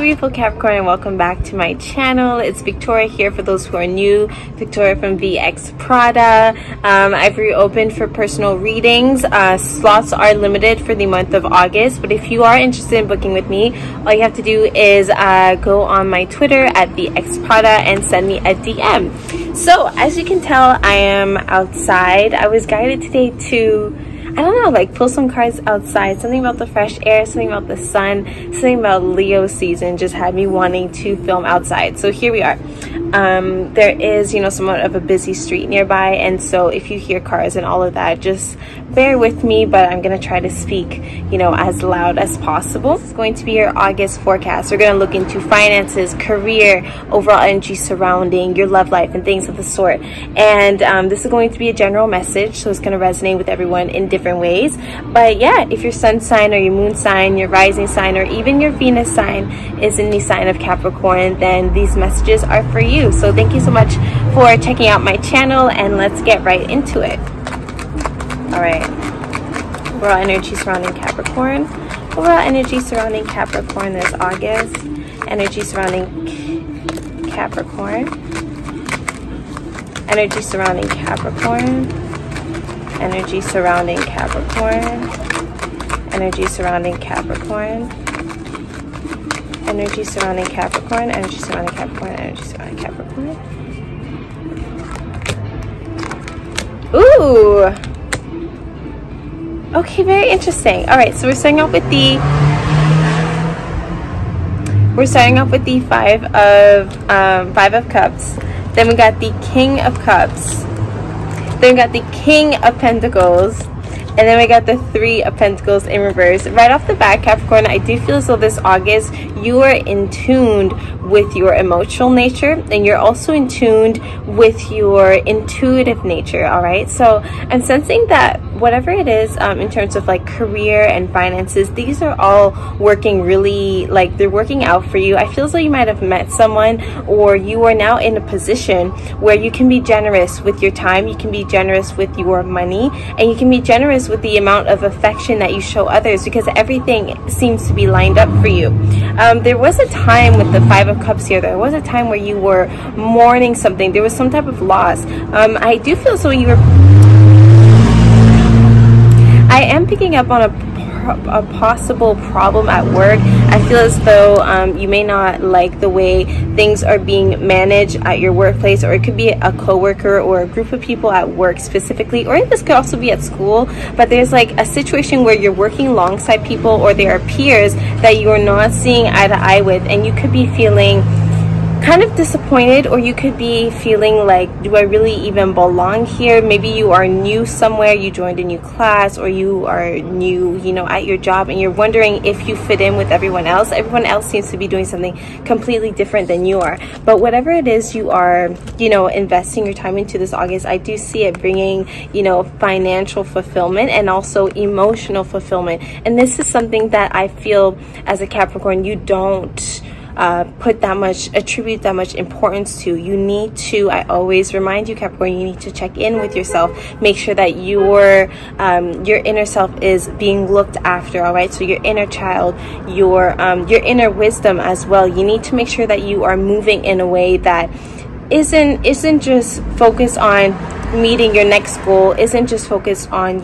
beautiful Capricorn, and welcome back to my channel. It's Victoria here for those who are new. Victoria from VXPRADA. I've reopened for personal readings. Slots are limited for the month of August, but if you are interested in booking with me, all you have to do is go on my Twitter at VXPRADA and send me a DM. So as you can tell, I am outside. I was guided today to, I don't know, like pull some cards outside. Something about the fresh air, something about the sun, something about Leo season just had me wanting to film outside. So here we are. There is, somewhat of a busy street nearby, and so if you hear cars and all of that, just bear with me, but I'm gonna try to speak, as loud as possible. It's going to be your August forecast. We're gonna look into finances, career, overall energy surrounding your love life, and things of the sort. And this is going to be a general message, so it's gonna resonate with everyone in different ways. But yeah, if your sun sign or your moon sign, your rising sign, or even your Venus sign is in the sign of Capricorn, then these messages are for you. So thank you so much for checking out my channel, and let's get right into it. All right, overall energy surrounding Capricorn. Overall energy surrounding Capricorn this August. Energy surrounding Capricorn. Energy surrounding Capricorn. Energy surrounding Capricorn. Energy surrounding Capricorn. Energy surrounding Capricorn. Energy surrounding Capricorn. Energy surrounding Capricorn. Ooh. Okay, very interesting. All right, so we're starting off with the five of cups. Then we got the King of Cups. Then we got the King of Pentacles. And then we got the Three of Pentacles in reverse. Right off the bat, Capricorn, I do feel as though this August you are in tune with your emotional nature, and you're also in tune with your intuitive nature. All right, so I'm sensing that whatever it is in terms of like career and finances, these are all working really, like they're working out for you. I feel as though you might have met someone, or you are now in a position where you can be generous with your time, you can be generous with your money, and you can be generous with the amount of affection that you show others, because everything seems to be lined up for you. There was a time with the Five of Cups here, there was a time where you were mourning something. There was some type of loss. I do feel as though you were, I am picking up on a possible problem at work. I feel as though you may not like the way things are being managed at your workplace, or it could be a coworker or a group of people at work specifically, or this could also be at school. But there's like a situation where you're working alongside people, or there are peers that you are not seeing eye to eye with, and you could be feeling kind of disappointed, or you could be feeling like, do I really even belong here? Maybe you are new somewhere, you joined a new class, or you are new, at your job, and you're wondering if you fit in with everyone else. Everyone else seems to be doing something completely different than you are. But whatever it is you are, investing your time into this August, I do see it bringing, financial fulfillment and also emotional fulfillment. And this is something that I feel as a Capricorn, you don't attribute that much importance to. You need to, I always remind you, Capricorn, you need to check in with yourself, make sure that your inner self is being looked after. All right, so your inner child, your inner wisdom as well, you need to make sure that you are moving in a way that isn't just focused on meeting your next goal, isn't just focused on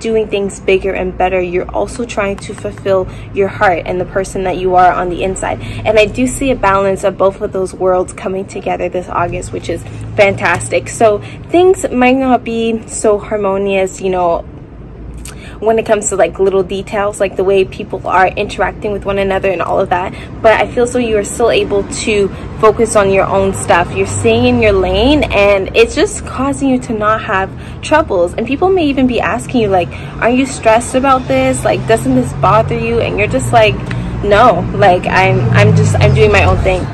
doing things bigger and better. You're also trying to fulfill your heart and the person that you are on the inside. And I do see a balance of both of those worlds coming together this August, which is fantastic. So things might not be so harmonious, when it comes to like little details, like the way people are interacting with one another and all of that. But I feel so you are still able to focus on your own stuff. You're staying in your lane, and it's just causing you to not have troubles. And people may even be asking you like, are you stressed about this? Like, doesn't this bother you? And you're just like, no, like I'm doing my own thing.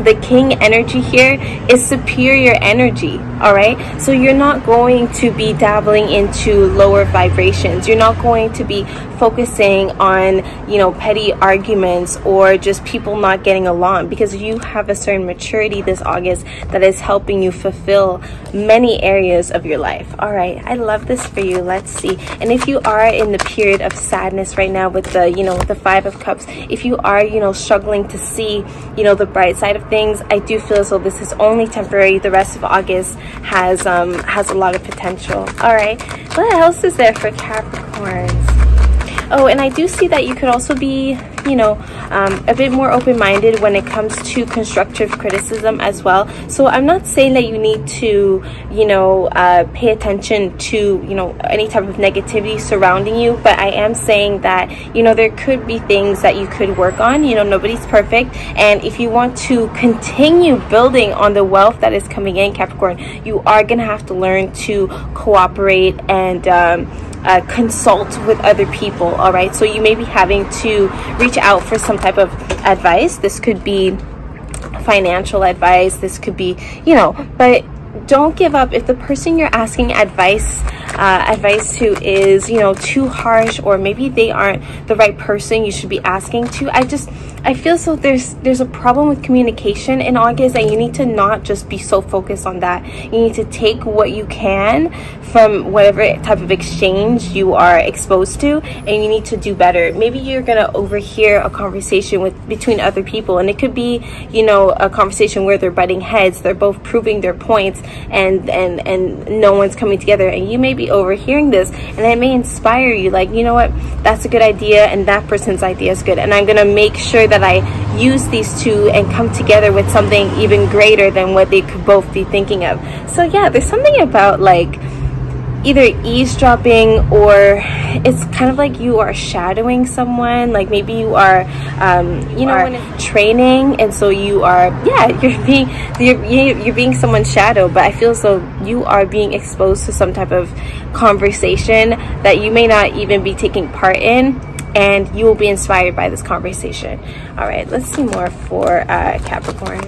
The King energy here is superior energy. All right, so you're not going to be dabbling into lower vibrations. You're not going to be focusing on, you know, petty arguments or just people not getting along, because you have a certain maturity this August that is helping you fulfill many areas of your life. All right, I love this for you. Let's see. And if you are in the period of sadness right now with the, you know, with the Five of Cups, if you are, you know, struggling to see, you know, the bright side of things, I do feel as though this is only temporary. The rest of August has a lot of potential. All right, what else is there for Capricorns? Oh, and I do see that you could also be, you know, a bit more open-minded when it comes to constructive criticism as well. So I'm not saying that you need to, you know, pay attention to, you know, any type of negativity surrounding you, but I am saying that, you know, there could be things that you could work on. You know, nobody's perfect, and if you want to continue building on the wealth that is coming in, Capricorn, you are gonna have to learn to cooperate and consult with other people. All right, so you may be having to reach out for some type of advice. This could be financial advice, this could be, you know, but don't give up. If the person you're asking advice to is, you know, too harsh, or maybe they aren't the right person you should be asking to, I feel so there's a problem with communication in August, and you need to not just be so focused on that. You need to take what you can from whatever type of exchange you are exposed to, and you need to do better. Maybe you're gonna overhear a conversation between other people, and it could be, you know, a conversation where they're butting heads, they're both proving their points, and no one's coming together, and you may be overhearing this, and it may inspire you, like, you know what, that's a good idea, and that person's idea is good, and I'm gonna make sure that I use these two and come together with something even greater than what they could both be thinking of. So yeah, there's something about like either eavesdropping, or it's kind of like you are shadowing someone. Like maybe you are you know, training, and so you are, yeah, you're being someone's shadow, but I feel so you are being exposed to some type of conversation that you may not even be taking part in, and you will be inspired by this conversation. All right, let's see more for Capricorn.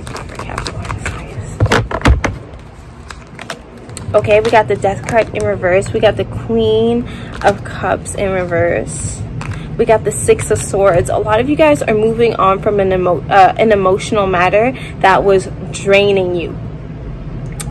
Okay, we got the Death card in reverse. We got the Queen of Cups in reverse. We got the Six of Swords. A lot of you guys are moving on from an emotional matter that was draining you.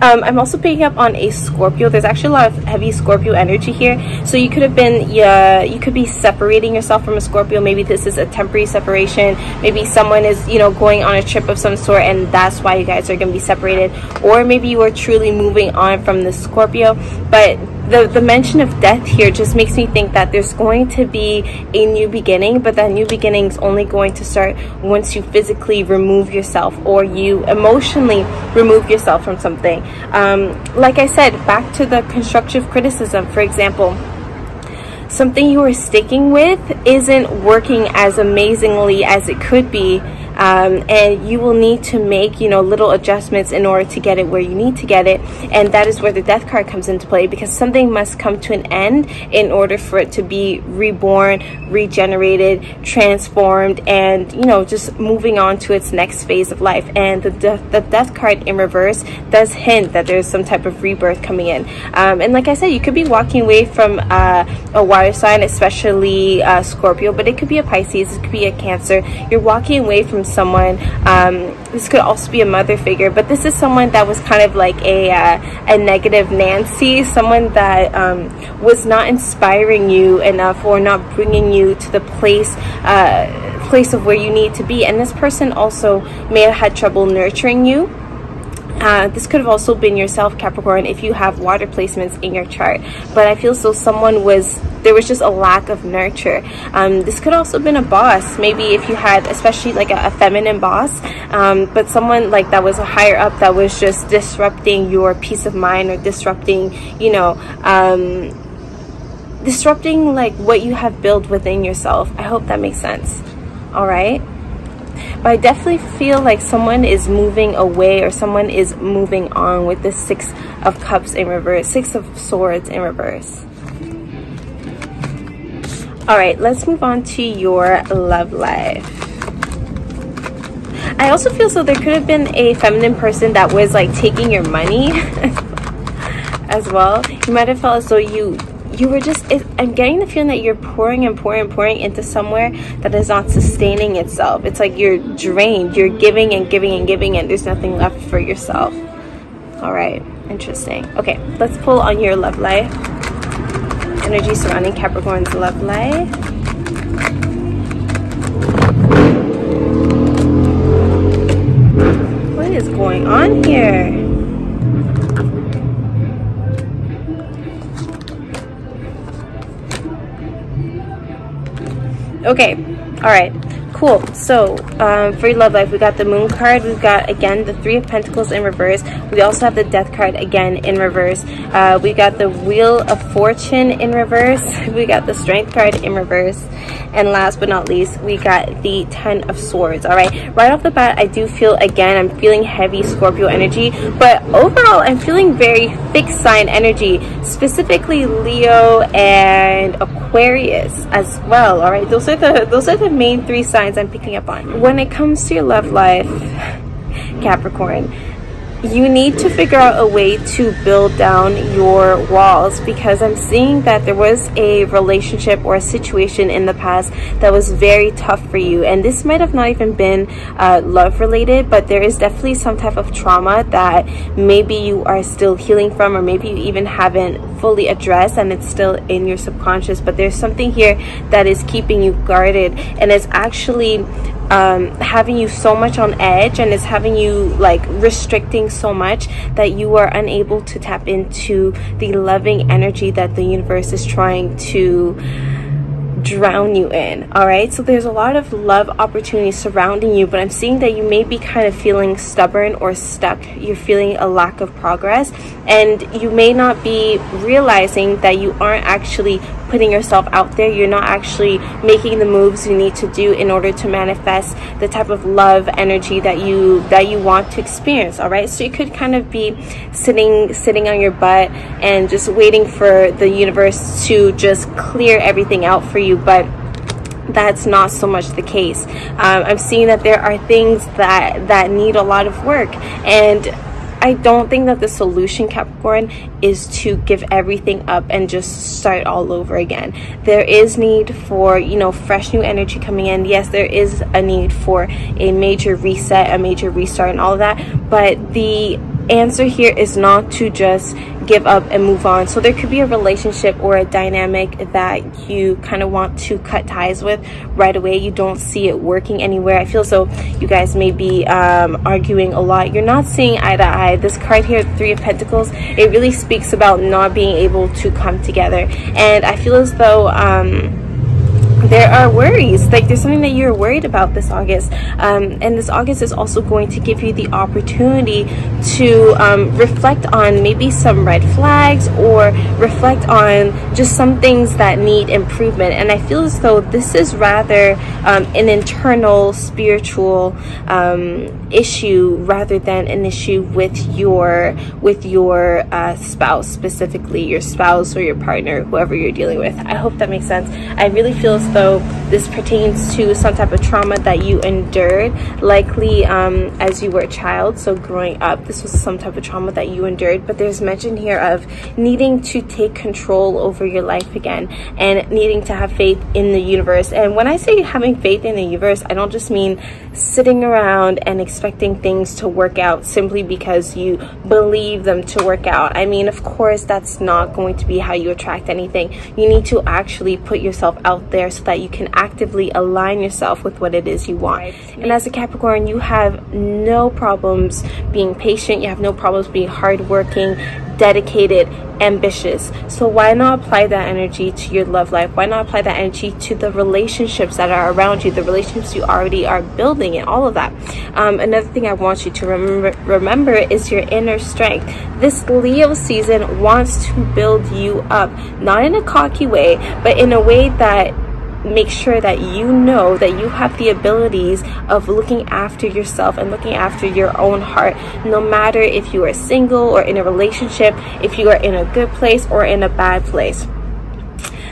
I'm also picking up on a Scorpio. There's actually a lot of heavy Scorpio energy here. So you could have been, you could be separating yourself from a Scorpio. Maybe this is a temporary separation. Maybe someone is, you know, going on a trip of some sort, and that's why you guys are going to be separated. Or maybe you are truly moving on from the Scorpio. But the mention of death here just makes me think that there's going to be a new beginning, but that new beginning is only going to start once you physically remove yourself, or you emotionally remove yourself from something. Like I said, back to the constructive criticism, for example, something you are sticking with isn't working as amazingly as it could be, and you will need to make, you know, little adjustments in order to get it where you need to get it. And that is where the Death card comes into play, because something must come to an end in order for it to be reborn, regenerated, transformed, and, you know, just moving on to its next phase of life. And the Death card in reverse does hint that there's some type of rebirth coming in. And like I said, you could be walking away from a water sign, especially Scorpio, but it could be a Pisces, it could be a Cancer. You're walking away from someone. This could also be a mother figure, but this is someone that was kind of like a negative Nancy, someone that was not inspiring you enough, or not bringing you to the place of where you need to be. And this person also may have had trouble nurturing you. This could have also been yourself, Capricorn, if you have water placements in your chart. But I feel so there was just a lack of nurture. This could also have been a boss. Maybe if you had, especially like a feminine boss, but someone like that was a higher up that was just disrupting your peace of mind, or disrupting, you know, disrupting like what you have built within yourself. I hope that makes sense. All right. But I definitely feel like someone is moving away, or someone is moving on with the Six of Cups in reverse, Six of Swords in reverse. All right, let's move on to your love life. I also feel so there could have been a feminine person that was like taking your money. as well. You might have felt as though you were just, I'm getting the feeling that you're pouring and pouring and pouring into somewhere that is not sustaining itself. It's like you're drained, you're giving and giving and giving, and there's nothing left for yourself. All right, interesting. Okay, let's pull on your love life. Energy surrounding Capricorn's love life. What is going on here? Okay, all right, cool. So for your love life, we got the Moon card. We've got, again, the Three of Pentacles in reverse. We also have the Death card, again, in reverse. We got the Wheel of Fortune in reverse. We got the Strength card in reverse. And last but not least, we got the Ten of Swords. All right, right off the bat, I do feel, again, I'm feeling heavy Scorpio energy, but overall I'm feeling very fixed sign energy, specifically Leo and Aquarius as well. All right, those are the main three signs I'm picking up on. When it comes to your love life, Capricorn, you need to figure out a way to build down your walls, because I'm seeing that there was a relationship or a situation in the past that was very tough for you, and this might have not even been love related, but there is definitely some type of trauma that maybe you are still healing from, or maybe you even haven't fully addressed and it's still in your subconscious. But there's something here that is keeping you guarded, and it's actually having you so much on edge, and it's having you like restricting so much that you are unable to tap into the loving energy that the universe is trying to drown you in. All right, so there's a lot of love opportunities surrounding you, but I'm seeing that you may be kind of feeling stubborn or stuck. You're feeling a lack of progress, and you may not be realizing that you aren't actually putting yourself out there. You're not actually making the moves you need to do in order to manifest the type of love energy that you want to experience. All right, so you could kind of be sitting on your butt and just waiting for the universe to just clear everything out for you, but that's not so much the case. I'm seeing that there are things that need a lot of work, and I don't think that the solution, Capricorn, is to give everything up and just start all over again. There is need for, you know, fresh new energy coming in. Yes, there is a need for a major reset, a major restart, and all of that, but the answer here is not to just give up and move on. So there could be a relationship or a dynamic that you kind of want to cut ties with right away. You don't see it working anywhere. I feel so you guys may be arguing a lot. You're not seeing eye to eye. This card here, Three of Pentacles, it really speaks about not being able to come together, and I feel as though there are worries, like there's something that you're worried about this August, and this August is also going to give you the opportunity to reflect on maybe some red flags, or reflect on just some things that need improvement. And I feel as though this is rather an internal spiritual issue rather than an issue with your spouse, specifically your spouse or your partner, whoever you're dealing with. I hope that makes sense. I really feel as though this pertains to some type of trauma that you endured, likely as you were a child. So growing up, this was some type of trauma that you endured, but there's mention here of needing to take control over your life again, and needing to have faith in the universe. And when I say having faith in the universe, I don't just mean sitting around and expecting things to work out simply because you believe them to work out. I mean, of course, that's not going to be how you attract anything. You need to actually put yourself out there so that you can actively align yourself with what it is you want. And as a Capricorn, you have no problems being patient. You have no problems being hardworking, dedicated, ambitious. So why not apply that energy to your love life? Why not apply that energy to the relationships that are around you, the relationships you already are building, and all of that? Another thing I want you to remember is your inner strength. This Leo season wants to build you up, not in a cocky way, but in a way that make sure that you know that you have the abilities of looking after yourself and looking after your own heart, no matter if you are single or in a relationship, if you are in a good place or in a bad place.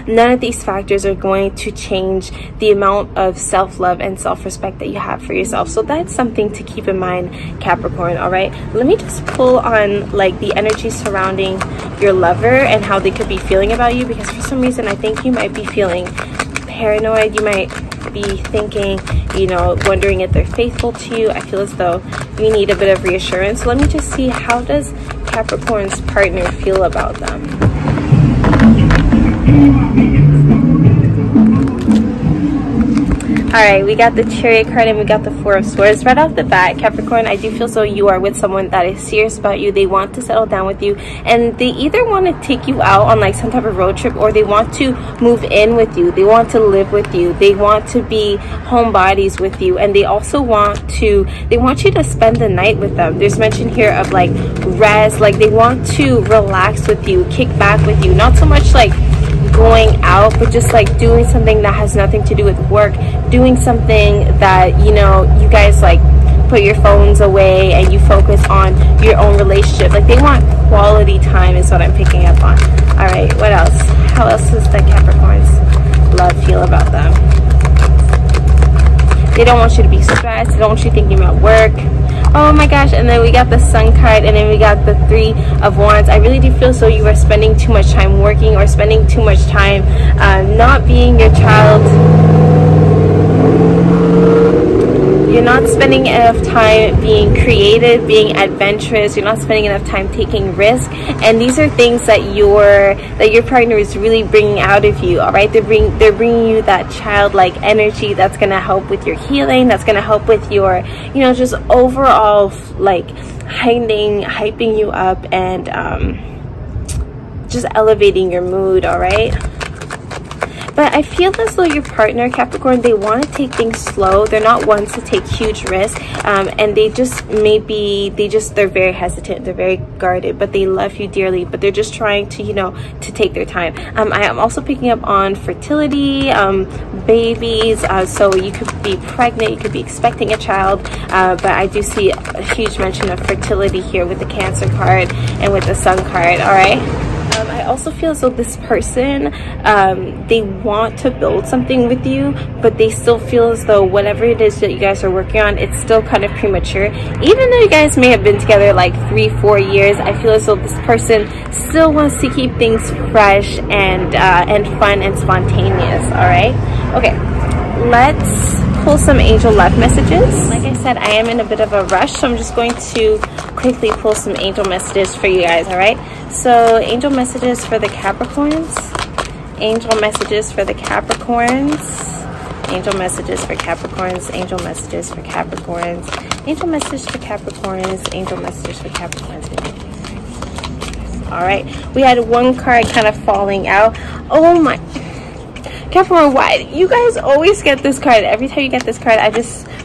none of these factors are going to change the amount of self-love and self-respect that you have for yourself. So that's something to keep in mind, Capricorn. All right, let me just pull on like the energy surrounding your lover and how they could be feeling about you, because for some reason I think you might be feeling paranoid. You might be thinking, you know, wondering if they're faithful to you. I feel as though you need a bit of reassurance. So let me just see, how does Capricorn's partner feel about them? All right, we got the Chariot card and we got the Four of Swords. Right off the bat, Capricorn, I do feel so you are with someone that is serious about you. They want to settle down with you, and they either want to take you out on like some type of road trip, or they want to move in with you. They want to live with you. They want to be homebodies with you, and they also want you to spend the night with them. There's mention here of like rest, like they want to relax with you, kick back with you, not so much like going out, but just like doing something that has nothing to do with work, doing something that, you know, you guys like put your phones away and you focus on your own relationship. Like they want quality time is what I'm picking up on. All right, what else? How else does the Capricorn's love feel about them? They don't want you to be stressed. They don't want you thinking about work. Oh my gosh. And then we got the Sun card, and then we got the Three of Wands. I really do feel so you are spending too much time working, or spending too much time not being your child. You're not spending enough time being creative, being adventurous. You're not spending enough time taking risks, and these are things that your partner is really bringing out of you. All right, they're bringing you that childlike energy that's gonna help with your healing. That's gonna help with your, you know, just overall like hyping you up and just elevating your mood. All right. But I feel as though your partner, Capricorn, they want to take things slow. They're not ones to take huge risks, and they're very hesitant. They're very guarded, but they love you dearly. But they're just trying to, you know, to take their time. I am also picking up on fertility, babies. So you could be pregnant, you could be expecting a child, but I do see a huge mention of fertility here with the Cancer card and with the Sun card. All right. I also feel as though this person, they want to build something with you, but they still feel as though whatever it is that you guys are working on, it's still kind of premature. Even though you guys may have been together like 3-4 years, I feel as though this person still wants to keep things fresh and fun and spontaneous. All right. Okay. Let's pull some angel love messages. Like I said, I am in a bit of a rush, so I'm just going to quickly pull some angel messages for you guys. All right, so angel messages for the Capricorns, angel messages for the Capricorns, angel messages for Capricorns, angel messages for Capricorns, angel messages for Capricorns, angel messages for Capricorns. All right, we had one card kind of falling out. Oh my Capricorn, why you guys always get this card? Every time you get this card,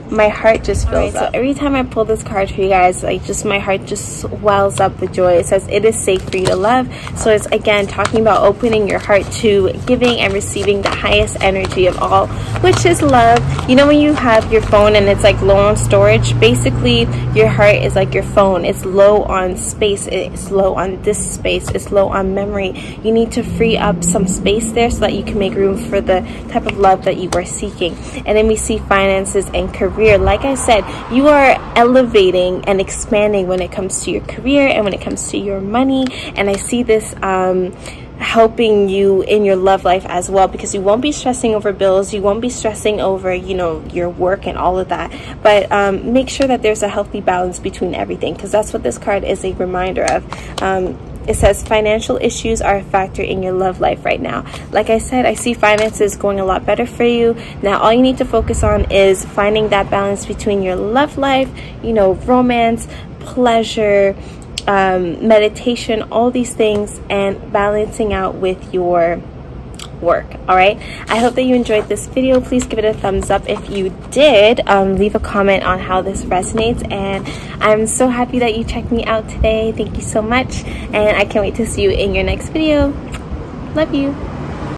my heart just fills up. So every time I pull this card for you guys, like just my heart just wells up with joy. It says it is safe for you to love. So it's again talking about opening your heart to giving and receiving the highest energy of all, which is love. You know, when you have your phone and it's like low on storage, basically your heart is like your phone. It's low on space, it's low on disk space, it's low on memory. You need to free up some space there so that you can make room for the type of love that you are seeking. And then we see finances and career. Like I said, you are elevating and expanding when it comes to your career and when it comes to your money. And I see this helping you in your love life as well, because you won't be stressing over bills, you won't be stressing over, you know, your work and all of that. But make sure that there's a healthy balance between everything, because that's what this card is a reminder of. It says financial issues are a factor in your love life right now. Like I said, I see finances going a lot better for you. Now, all you need to focus on is finding that balance between your love life, you know, romance, pleasure, meditation, all these things, and balancing out with your work. All right, I hope that you enjoyed this video. Please give it a thumbs up if you did. Leave a comment on how this resonates, and I'm so happy that you checked me out today. Thank you so much, and I can't wait to see you in your next video. Love you.